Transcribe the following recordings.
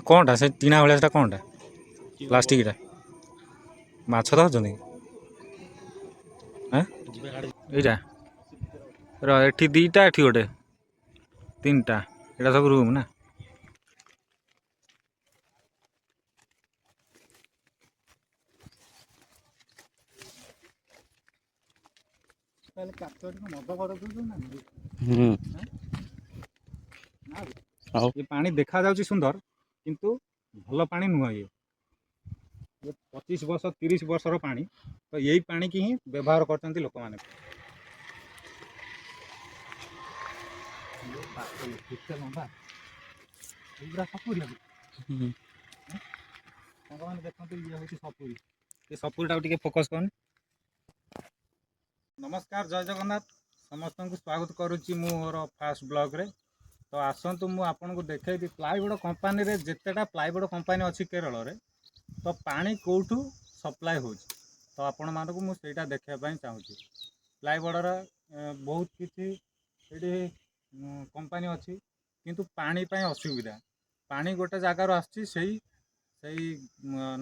कौनटा से टीना भाया कौनटा प्लास्टिक माछ धरछन्ति एटा रि दीटा एठी गोटे तीन टा एटा सब रूम ना ये पानी देखा जाउची सुंदर किंतु भल पानी नुह ये 25 वर्ष 30 वर्ष पानी तो यही पानी की ही व्यवहार करते लोक मैंने सपुरी फोकस कर। नमस्कार जय जगन्नाथ समस्त को स्वागत करुच्ची मोर फास्ट ब्लॉग रे तो आसतु मु आपन को देखी प्लाईवुड कंपनी रे जितेटा प्लाईवुड कंपनी अच्छी केरल रे तो पानी कौटू सप्लाय हो तो आपण मानक मुझा देखापी चाहूँगी प्लाईवुडर बहुत किसी कंपनी अच्छी किंतु पानी असुविधा पानी गोटे जगार आसी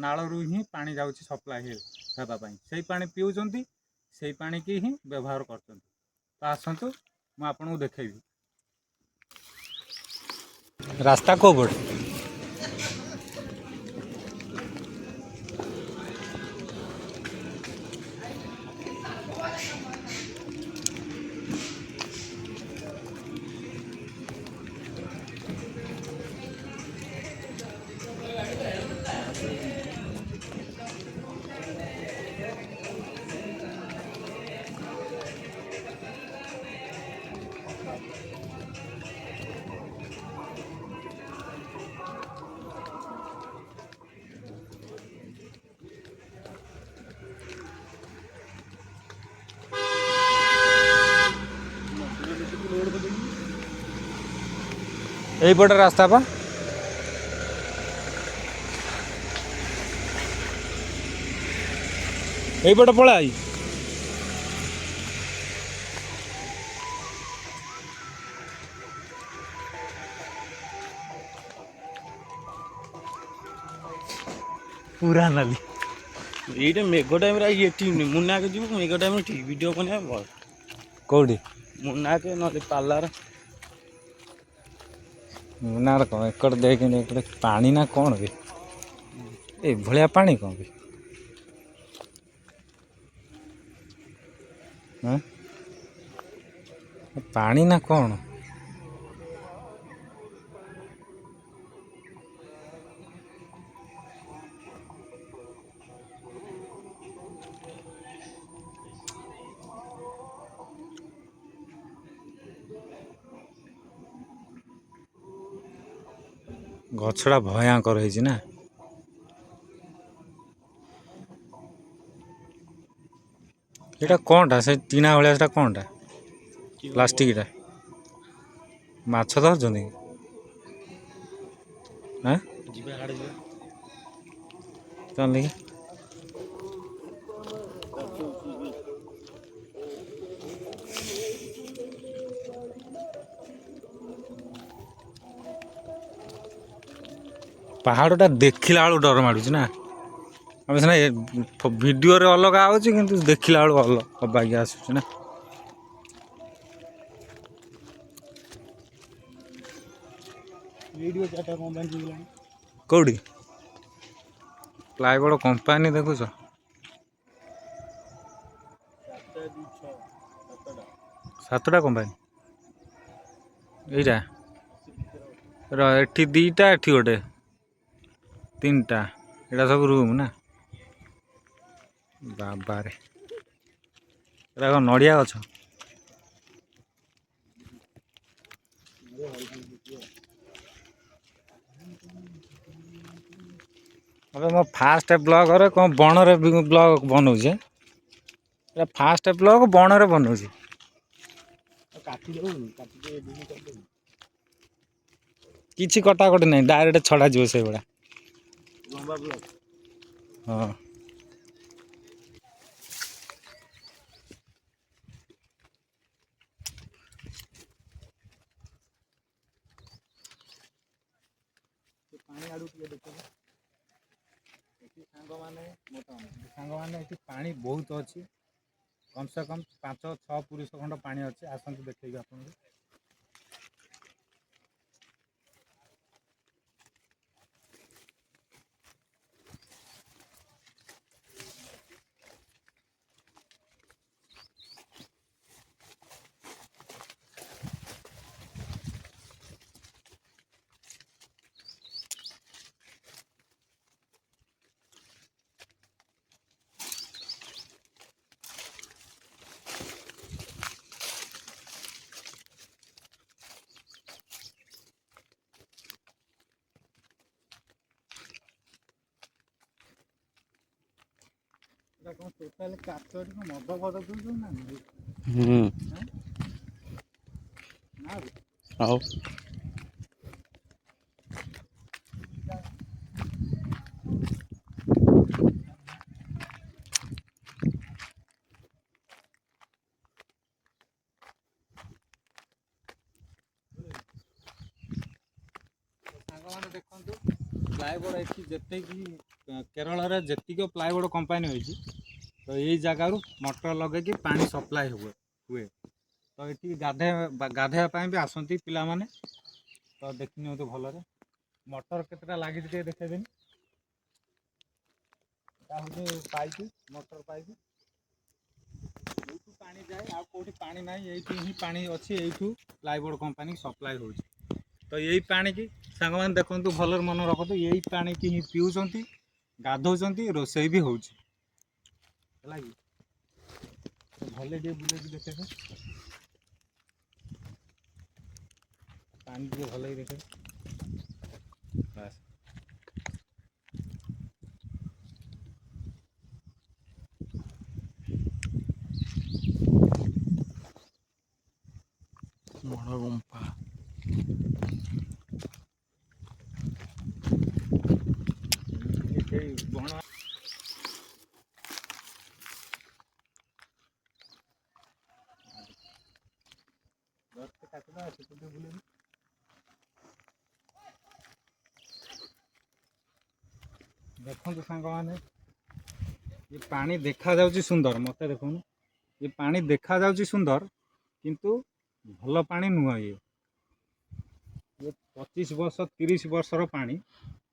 नालू ही पानी जाऊँगी सप्लाय होगापाई से पानी पीऊँच से पानी की ही व्यवहार कर आसतु मु आपन को देखेबी रास्ता को पड़े यही पटे रास्ता पा यही पटे पड़ा आई पूरा नाली ये मेघ टाइम ये मुन्ना के जीव मेघ टाइम ठीक वीडियो बना कौटी मुन्ना के ना पार्लर मुन्ना कौन एक देख पानी ना कौन भी ए भलिया पानी कौन भी हाँ पानी ना कौन गछड़ा भयंकर है ना ये कौनटा से टीना भाया कौनटा प्लास्टिक माछ धरछन्ति हाँ चल पहाड़टा देखला बेलू डर माड़ू ना आम सीना वीडियो रे अलग आउची किंतु देखला बेलू अलग अबाग्या आसुची ना वीडियो चार्टा कंपनी कौड़ी प्लाईवुड कंपनी देखुच 7टा कंपनी एटा रि दीटा एठी गोटे तीन टा एटा सब रूम ना बाबा रे एटा नड़िया गछ अबे मो फास्ट ब्लॉग रे कौन बण रे ब्लॉग बनाऊे फास्ट ब्लॉग बण रे बनाऊे किसी कटाकटी नहीं डायरेक्ट छड़ा जीव से बड़ा हाँ पानी आड़ू टिके देखिए एठी सांगमाने एठी पानी बहुत अच्छी कम से कम 5-6 पुरुष खंड पानी अच्छे आसतु देखिए आपको कौन टोटाल काचर मद फद पिऊ ना ना आओ सांगमाने देखंतु प्लायबोर्ड एठी जते कि केरल रे जतिको प्लायबोर्ड कंपनी होइछि तो यही जगार मोटर लगे पानी सप्लाय हुए तो ये गाधेवा भी आसती पिला माने तो देखनी तो भलरे मोटर केतटा लगी देखेदेनि पाइप मोटर पाइप यूँ पानी जाए आ कौटी पानी ना ये ही पानी अच्छी यू प्लायबोर्ड कंपनी सप्लाय हो तो यही पानी की सांग मैंने देखो भलर मन रखु यही पानी की ही पीऊँच गाधौंट रोसई भी हो भले बुले देखे पानी टे भल देखे बस बड़ गुंफा बण देखो सांग मैंने ये पानी देखा जाउची सुंदर मत देखो ये पानी देखा जाउची सुंदर किंतु भल पानी नुह ये 25 वर्ष 30 वर्षर पानी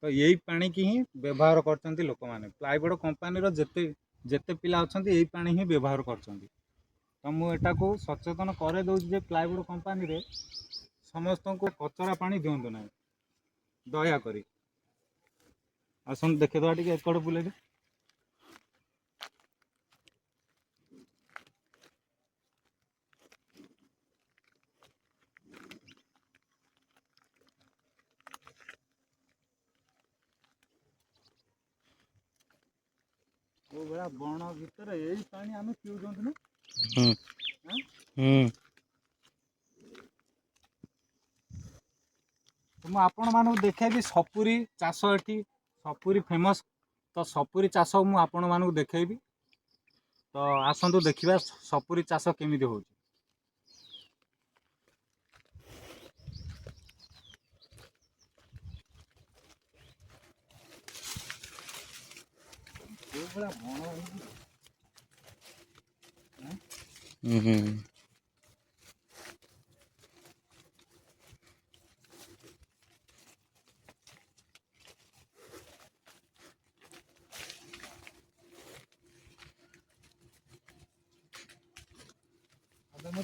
तो यही पानी की ही व्यवहार करते लोक मैंने प्लायबोर्ड कंपनी जिते जिते पिला अच्छा यही पानी ही व्यवहार कर तो मुझे को सचेतन करे दूसरी प्लायबोर्ड कंपनी रे समस्त को कचरा पानी दिंतु ना दयाकोरी आसन देखेदा टे एकड़ बुले वो बड़ा बण भीतर यही पानी आम पीऊँ ना तो आपण मानक देखेबी सपुरी चाष एटी सपुरी फेमस तो सपुरी चाष मु आपण मानक देखेबी तो आसतु देखा सपुरी चाष केमी हो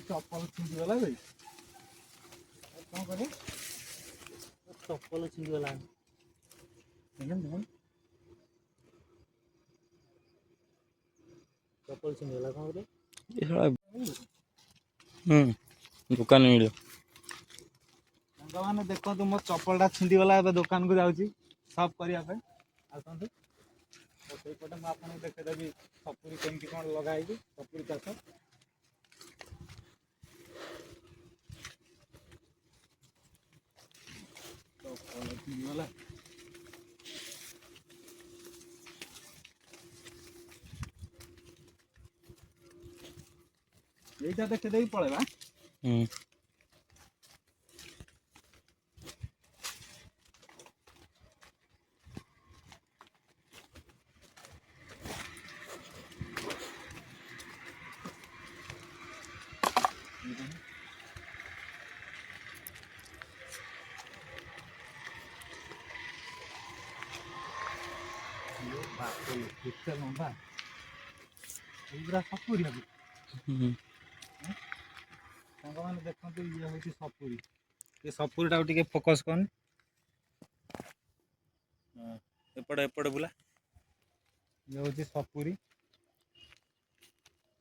चप्पल छिगला भाई कौन करे चप्पल छिगला चप्पल छिगला कौन करे दुकान मिले मैंने देखो मो चप्पलटा छिंदीगला दुकान को जाऊँगी सब करने आसतु तो सहीपटे मुझे देखेदेवी सपुरी केमती कौन लगाई सपुरी चाष गला यहीटा देखेदेवी पड़ेगा କେତେ ଲମ୍ବା ଏଇଗୁଡ଼ା ସପୁରି ହବ। ସାଙ୍ଗମାନେ ଦେଖନ୍ତୁ ଇଏ ହେଉଛି ସପୁରି। ଏ ସପୁରିଟାକୁ ଟିକେ ଫୋକସ୍ କରନି। ଏପଟେ ବୁଲା। ଇଏ ହେଉଛି ସପୁରି।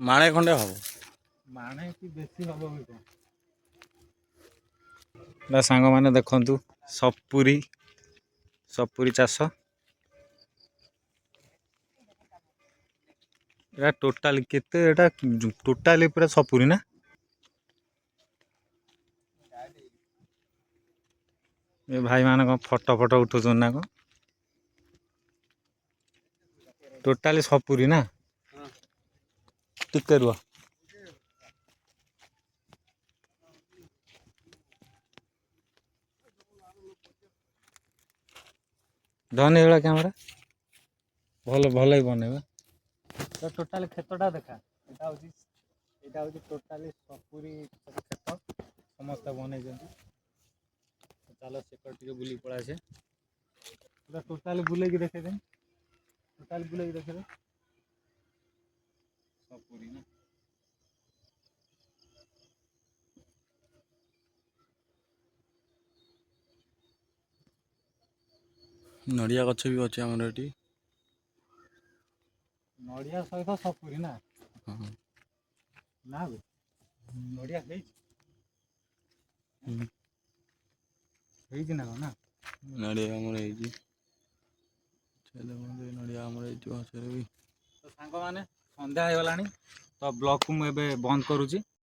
ମାଣେ ଖଣ୍ଡେ ହବ। ମାଣେ କି ବେଶୀ ହବ ବି କଣ। ନା ସାଙ୍ଗମାନେ ଦେଖନ୍ତୁ ସପୁରି ଚାଷ। ଏଟା ଟୋଟାଲି କେତେ, ଏଟା ଟୋଟାଲି ପୁରା ସପୁରି ନା। ଏ ଭାଇମାନେ କଣ ଫଟୋ ଉଠଉଛନ୍ତି ନା କଣ। ଟୋଟାଲି ସପୁରି ନା। ଟିକେ ରୁହ। ଧନୀ ଏଗୁଡ଼ା କ୍ୟାମେରା ଭଲ ହିଁ ବନେଇବା। ତ ଟୋଟାଲି କ୍ଷେତଟା ଦେଖା। ଏଇଟା ହେଉଛି ଟୋଟାଲି ସପୁରି କ୍ଷେତ ସମସ୍ତେ ବନେଇଛନ୍ତି। ଚାଲ ସେକଡ଼ ଟିକେ ବୁଲିକି ପଳେଇ ଆସିବା। ଏଇଟା ଟୋଟାଲି ବୁଲେଇକି ଦେଖେଇଦେବି। ସପୁରି ନା। ନଡ଼ିଆ ଗଛ ବି ଅଛି ଆମର ଏଠି। ନଡ଼ିଆ ସହିତ ସପୁରି ନା। ହଁ। ନା ବେ ନଡ଼ିଆ ହେଇଛି ନା କଣ ନା। ନଡ଼ିଆ ଆମର ହେଇଛି। ନଡ଼ିଆ ଆମର ହେଇଛି ଗଛରେ ବି। ତ ସାଙ୍ଗମାନେ ସନ୍ଧ୍ୟା ହେଇଗଲାଣି, ତ ବ୍ଲଗକୁ ମୁଁ ଏବେ ବନ୍ଦ କରୁଛି।